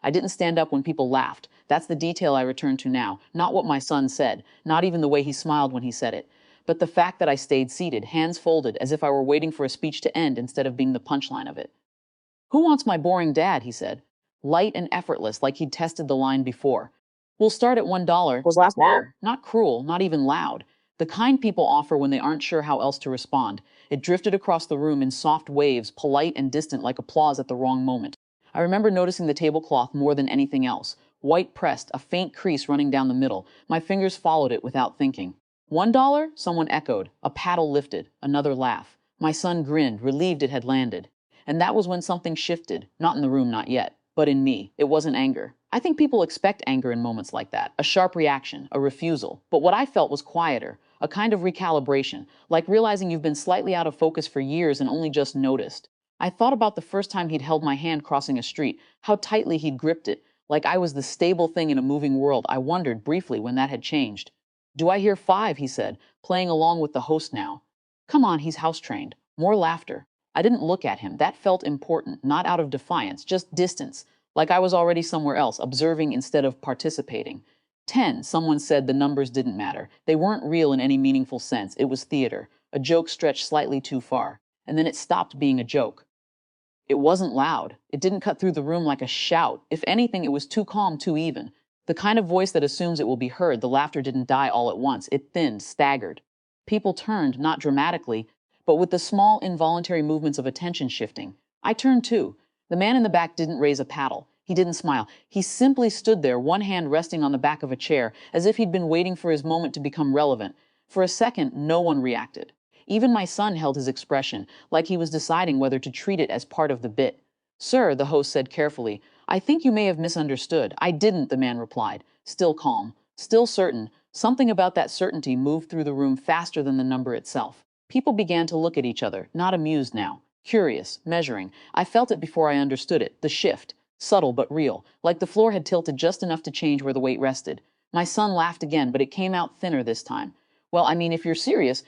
I didn't stand up when people laughed. That's the detail I return to now, not what my son said, not even the way he smiled when he said it, but the fact that I stayed seated, hands folded, as if I were waiting for a speech to end instead of being the punchline of it. "Who wants my boring dad?" he said, light and effortless, like he'd tested the line before. "We'll start at $1. Was last word. Not cruel, not even loud. The kind people offer when they aren't sure how else to respond. It drifted across the room in soft waves, polite and distant like applause at the wrong moment. I remember noticing the tablecloth more than anything else. White pressed, a faint crease running down the middle. My fingers followed it without thinking. $1? Someone echoed. A paddle lifted. Another laugh. My son grinned, relieved it had landed. And that was when something shifted. Not in the room, not yet. But in me. It wasn't anger. I think people expect anger in moments like that. A sharp reaction, a refusal. But what I felt was quieter. A kind of recalibration. Like realizing you've been slightly out of focus for years and only just noticed. I thought about the first time he'd held my hand crossing a street. How tightly he'd gripped it. Like I was the stable thing in a moving world. I wondered briefly when that had changed. "Do I hear 5?" he said, playing along with the host now. "Come on, he's house-trained." More laughter. I didn't look at him. That felt important, not out of defiance, just distance, like I was already somewhere else, observing instead of participating. 10, someone said the numbers didn't matter. They weren't real in any meaningful sense. It was theater, a joke stretched slightly too far. And then it stopped being a joke. It wasn't loud. It didn't cut through the room like a shout. If anything, it was too calm, too even. The kind of voice that assumes it will be heard. The laughter didn't die all at once. It thinned, staggered. People turned, not dramatically, but with the small, involuntary movements of attention shifting. I turned too. The man in the back didn't raise a paddle. He didn't smile. He simply stood there, one hand resting on the back of a chair, as if he'd been waiting for his moment to become relevant. For a second, no one reacted. Even my son held his expression, like he was deciding whether to treat it as part of the bit. "Sir," the host said carefully, "I think you may have misunderstood." "I didn't," the man replied, still calm, still certain. Something about that certainty moved through the room faster than the number itself. People began to look at each other, not amused now, curious, measuring. I felt it before I understood it, the shift, subtle but real, like the floor had tilted just enough to change where the weight rested. My son laughed again, but it came out thinner this time. "Well, I mean, if you're serious—"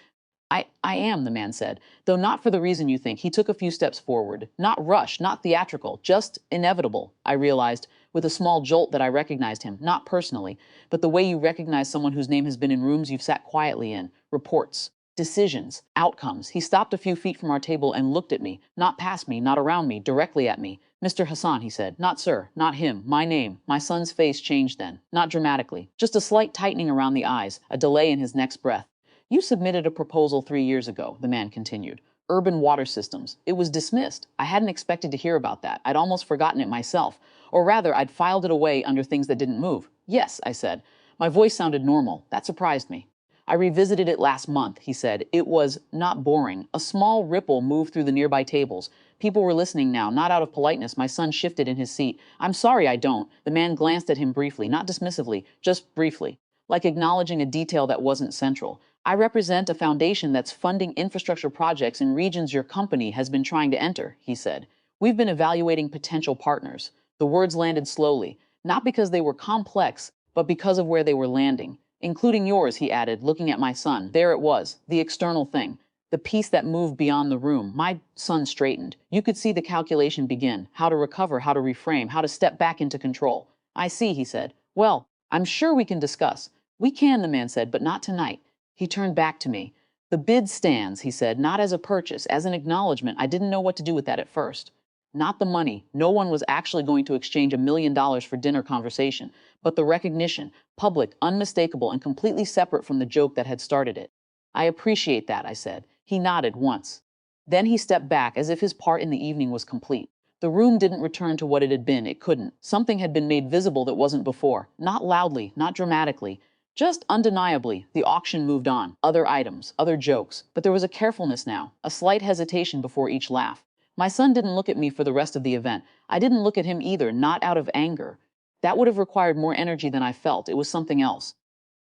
I am, the man said, though not for the reason you think. He took a few steps forward. Not rushed, not theatrical, just inevitable, I realized, with a small jolt that I recognized him, not personally, but the way you recognize someone whose name has been in rooms you've sat quietly in. Reports. Decisions, outcomes. He stopped a few feet from our table and looked at me, not past me, not around me, directly at me. "Mr. Hassan," he said. "Not sir, not him, my name." My son's face changed then, not dramatically, just a slight tightening around the eyes, a delay in his next breath. "You submitted a proposal 3 years ago," the man continued. "Urban water systems. It was dismissed. I hadn't expected to hear about that. I'd almost forgotten it myself. Or rather, I'd filed it away under things that didn't move." "Yes," I said. My voice sounded normal. That surprised me. "I revisited it last month," he said. "It was not boring." A small ripple moved through the nearby tables. People were listening now, not out of politeness. My son shifted in his seat. "I'm sorry I don't." The man glanced at him briefly, not dismissively, just briefly, like acknowledging a detail that wasn't central. "I represent a foundation that's funding infrastructure projects in regions your company has been trying to enter," he said. "We've been evaluating potential partners." The words landed slowly, not because they were complex, but because of where they were landing. "Including yours," he added, looking at my son. There it was, the external thing, the piece that moved beyond the room. My son straightened. You could see the calculation begin, how to recover, how to reframe, how to step back into control. "I see," he said. "Well, I'm sure we can discuss." "We can," the man said, "but not tonight." He turned back to me. "The bid stands," he said, "not as a purchase, as an acknowledgement. I didn't know what to do with that at first. Not the money. No one was actually going to exchange $1 million for dinner conversation. But the recognition, public, unmistakable, and completely separate from the joke that had started it. "I appreciate that," I said. He nodded once. Then he stepped back as if his part in the evening was complete. The room didn't return to what it had been. It couldn't. Something had been made visible that wasn't before. Not loudly, not dramatically. Just undeniably, the auction moved on. Other items, other jokes. But there was a carefulness now, a slight hesitation before each laugh. My son didn't look at me for the rest of the event. I didn't look at him either, not out of anger. That would have required more energy than I felt. It was something else.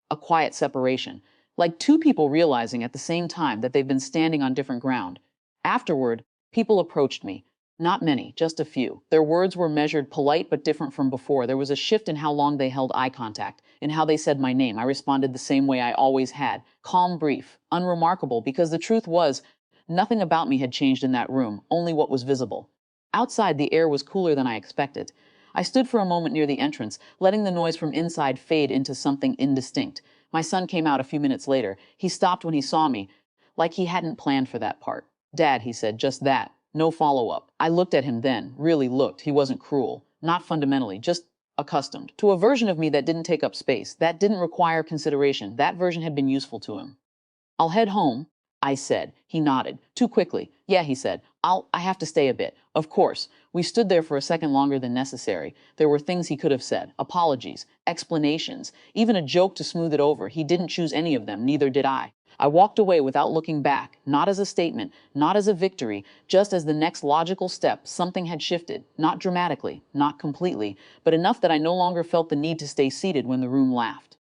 A quiet separation. Like two people realizing at the same time that they've been standing on different ground. Afterward, people approached me. Not many, just a few. Their words were measured, polite but different from before. There was a shift in how long they held eye contact, in how they said my name. I responded the same way I always had. Calm, brief, unremarkable, because the truth was, nothing about me had changed in that room, only what was visible. Outside, the air was cooler than I expected. I stood for a moment near the entrance, letting the noise from inside fade into something indistinct. My son came out a few minutes later. He stopped when he saw me, like he hadn't planned for that part. Dad, he said, just that. No follow-up. I looked at him then, really looked. He wasn't cruel. Not fundamentally, just accustomed to a version of me that didn't take up space, that didn't require consideration. That version had been useful to him. I'll head home, I said. He nodded. Too quickly. Yeah, he said. I have to stay a bit. Of course. We stood there for a second longer than necessary. There were things he could have said. Apologies. Explanations. Even a joke to smooth it over. He didn't choose any of them. Neither did I. I walked away without looking back, not as a statement, not as a victory, just as the next logical step. Something had shifted. Not dramatically, not completely, but enough that I no longer felt the need to stay seated when the room laughed.